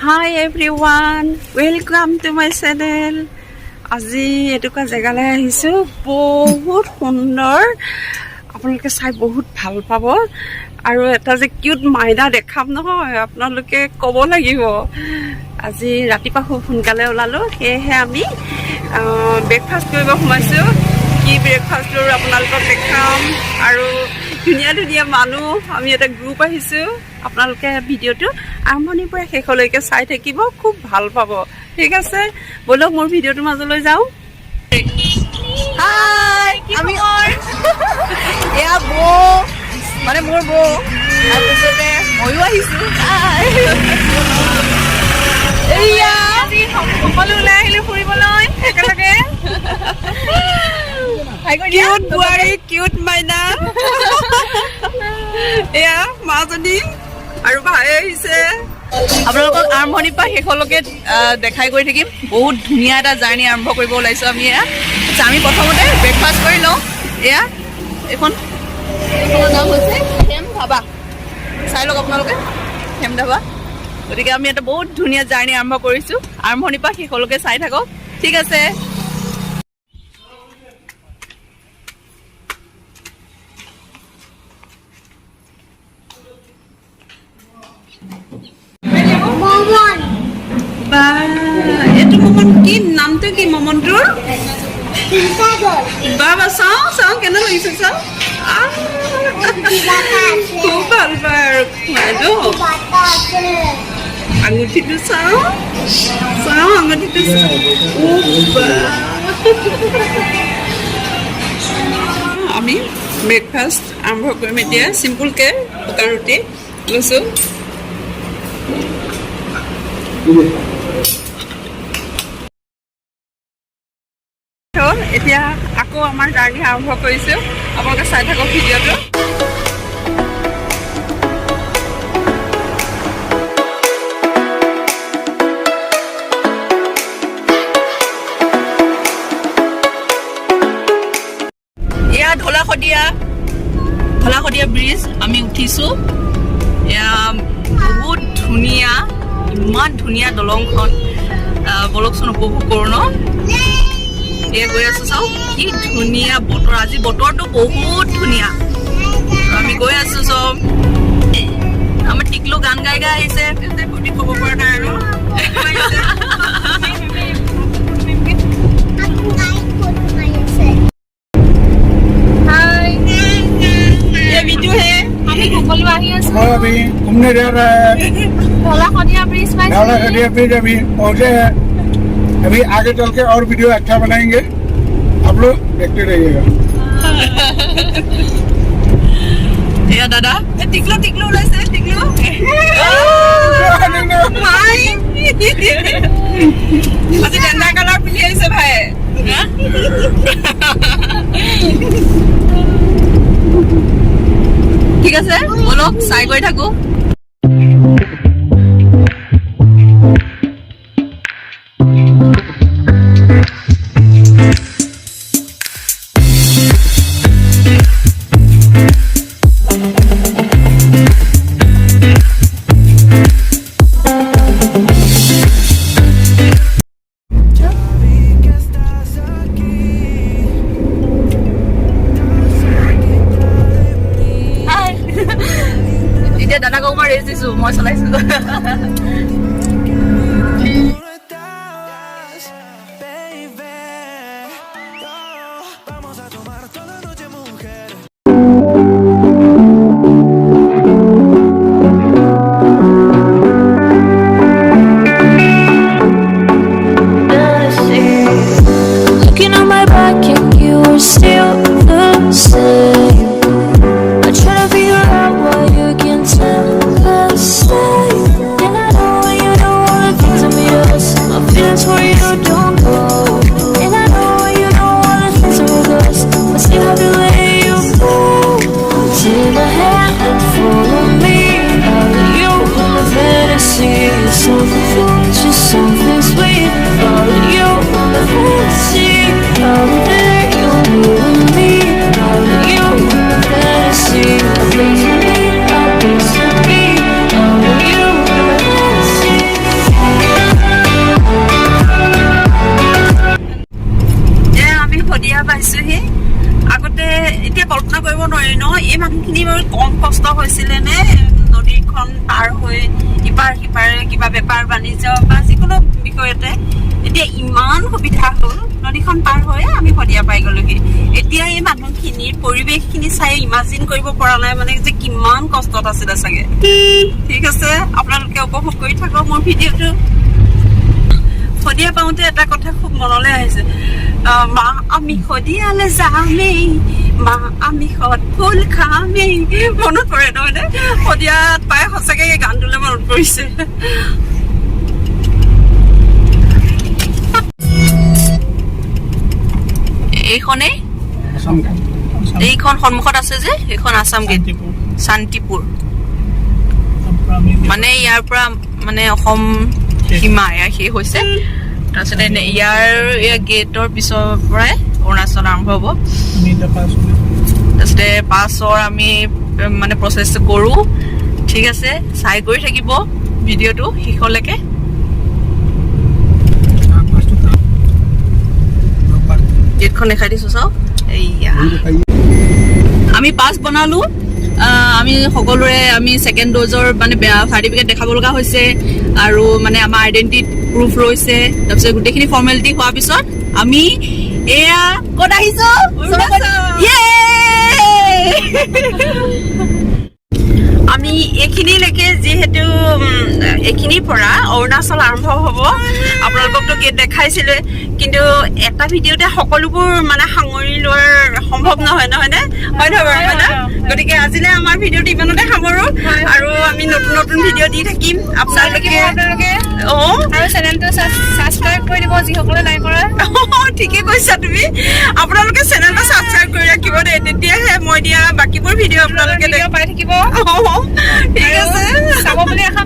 Hi everyone, welcome to my channel. আজি এটুকা জেগালৈ আহিছোঁ, বহুত সুন্দৰ, আপোনালোকে চাই বহুত ভাল পাব আৰু এটা যে কিউট মাইনা দেখাম নহয়, আপোনালোকে ক'ব লাগিব। আজি ৰাতিপুৱা খুব সোনকালে ওলালোঁ, সেয়েহে আমি ব্ৰেকফাষ্ট কৰিব সোমাইছোঁ। কি ব্ৰেকফাষ্ট কৰোঁ আপোনালোকক দেখাম আৰু ধুনীয়া ধুনীয়া মানুহ, আমি এটা গ্ৰুপ আহিছোঁ। আপোনালোকে ভিডিঅ'টো আৰম্ভণিৰ পৰা শেষলৈকে চাই থাকিব, খুব ভাল পাব। ঠিক আছে, বলক মোৰ ভিডিঅ'টোৰ মাজলৈ যাওঁ। হাই, আমি এয়া বৌ, মানে মোৰ বৌ, তাৰপিছতে ময়ো আহিছোঁ। এয়া সকলো ওলাই আহিলোঁ ফুৰিবলৈ একেলগে। কিউট বোৱাৰী, কিউট মাইনা, এয়া মাজনী আৰু ভাই আহিছে। আপোনালোকক আৰম্ভণিৰ পৰা শেষলৈকে দেখাই গৈ থাকিম। বহুত ধুনীয়া এটা জাৰ্ণি আৰম্ভ কৰিব ওলাইছোঁ আমি। এয়া আমি প্ৰথমতে ব্ৰেকফাষ্ট কৰি লওঁ। এয়া এইখনৰ নাম হৈছে হেম ধাবা, চাই লওক আপোনালোকে, হেম ধাবা। গতিকে আমি এটা বহুত ধুনীয়া জাৰ্ণি আৰম্ভ কৰিছোঁ, আৰম্ভণিৰ পৰা শেষলৈকে চাই থাকক। ঠিক আছে। এইটো মমন কি নামটো কি মমনটোৰ? বাবা চাওঁ চাওঁ কেনে লাগিছে, চাওঁ খুব ভাল পায় আৰু বাইদেউ। আঙুঠিটো চাওঁ চাওঁ, আঙুঠিটো আমি ব্ৰেকফাষ্ট আৰম্ভ কৰিম এতিয়া। চিম্পুলকৈ শুকান ৰুটি লৈছোঁ। এতিয়া আকৌ আমাৰ জাৰ্ণি আৰম্ভ কৰিছোঁ, আপোনালোকে চাই থাকক ভিডিঅ'টো। এয়া ঢলাশদিয়া ব্ৰিজ আমি উঠিছোঁ। এয়া বহুত ধুনীয়া, ইমান ধুনীয়া দলংখন, বলকচোন উপভোগ কৰোঁ ন। এয়া গৈ আছোঁ, চাওঁ কি ধুনীয়া বতৰ, আজি বতৰটো বহুত ধুনীয়া। আমি গৈ আছোঁ চব। আমাৰ টিকলু গান গাই গাই আহিছে, ফূৰ্তি ক'ব পৰা নাই আৰু। अभी घूमने जा रहा है ढलाखदिया ब्रिज अभी पहुंचे हैं। अभी आगे चल के और वीडियो अच्छा बनाएंगे, आप लोग देखते रहिएगा। या दादा टिकलो टिकलो ওলাইছে, টিকলো ভাই আজি টেন্ডা কালাৰ পিন্ধি আহিছে ভাই। ঠিক আছে, বলক চাই গৈ থাকো। দাদাক অকমান ৰেষ্ট দিছোঁ, মই চলাইছোঁ। Looking on my back and you are still the same. I try to figure out what you can tell us. And I know you know all the things that made us. My feelings for you don't go. And I know you know all the things that were us. I still have to let you go. Take my hand and follow me. Out of you in the fantasy. Something fun, just something sweet. Out of you in the fantasy. Out there you and me. Out of you in the fantasy. A place to be, a place to be. Out of you in the fantasy. মানুহখিনি বাৰু কম কষ্ট হৈছিলে নে নদীখন পাৰ হৈ ইপাৰ সিপাৰে কিবা বেপাৰ বাণিজ্য বা যিকোনো বিষয়তে এতিয়া ইমান সুবিধা হ'ল নদীখন পাৰ হৈ আমি শদিয়া পাই গ'লোহি এতিয়া এই মানুহখিনিৰ পৰিৱেশখিনি চাই ইমাজিন কৰিব পৰা নাই মানে যে কিমান কষ্টত আছিলে চাগে ঠিক আছে আপোনালোকে উপভোগ কৰি থাকক মোৰ ভিডিঅ'টো শদিয়া পাওঁতে এটা কথা খুব মনলৈ আহিছে মা আমি শদিয়ালে যামেই মা আমি সদ ফুল খামেই মনত পৰে নহয় শদিয়াত পাই সঁচাকে এই গানটোলৈ মনত পৰিছে এইখনে এইখন সন্মুখত আছে যে এইখন আছাম গেট শান্তিপুৰ মানে ইয়াৰ পৰা মানে অসম সীমা ইয়াৰ শেষ হৈছে তাৰপিছতে ইয়াৰ গেটৰ পিছৰ পৰাই অৰুণাচল আৰম্ভ হ'ব তাৰপিছতে পাছৰ আমি মানে প্ৰচেছ কৰোঁ ঠিক আছে চাই কৰি থাকিব ভিডিঅ'টো শেষলৈকে গেটখন দেখাই দিছোঁ চাওক এইয়া আমি পাছ বনালোঁ আমি সকলোৰে আমি ছেকেণ্ড ড'জৰ মানে চাৰ্টিফিকেট দেখাব লগা হৈছে আৰু মানে আমাৰ আইডেণ্টিটি প্ৰুফ ৰৈছে তাৰপিছত গোটেইখিনি ফৰ্মেলিটি হোৱাৰ পিছত আমি এয়া ক'ত আহিছোঁ আমি এইখিনিলৈকে যিহেতু এইখিনিৰ পৰা অৰুণাচল আৰম্ভ হ'ব আপোনালোককতো গেট দেখাইছিলে কিন্তু এটা ভিডিঅ'তে সকলোবোৰ মানে সামৰি লোৱাৰ সম্ভৱ নহয়নে হয় নহয় বাৰু মানে গতিকে আজিলৈ আমাৰ ভিডিঅ'টো ইমানতে সামৰোঁ আৰু আমি নতুন নতুন ভিডিঅ' দি থাকিম আপোনালোকে আৰু চেনেলটো ছাবস্ক্ৰাইব কৰি দিব যিসকলে নাই কৰা ঠিকে কৈছা তুমি আপোনালোকে চেনেলটো ছাবস্ক্ৰাইব কৰি ৰাখিব দেই তেতিয়াহে মই দিয়া বাকীবোৰ ভিডিঅ' আপোনালোকে পাই থাকিব ঠিক আছে চাব বুলি আশা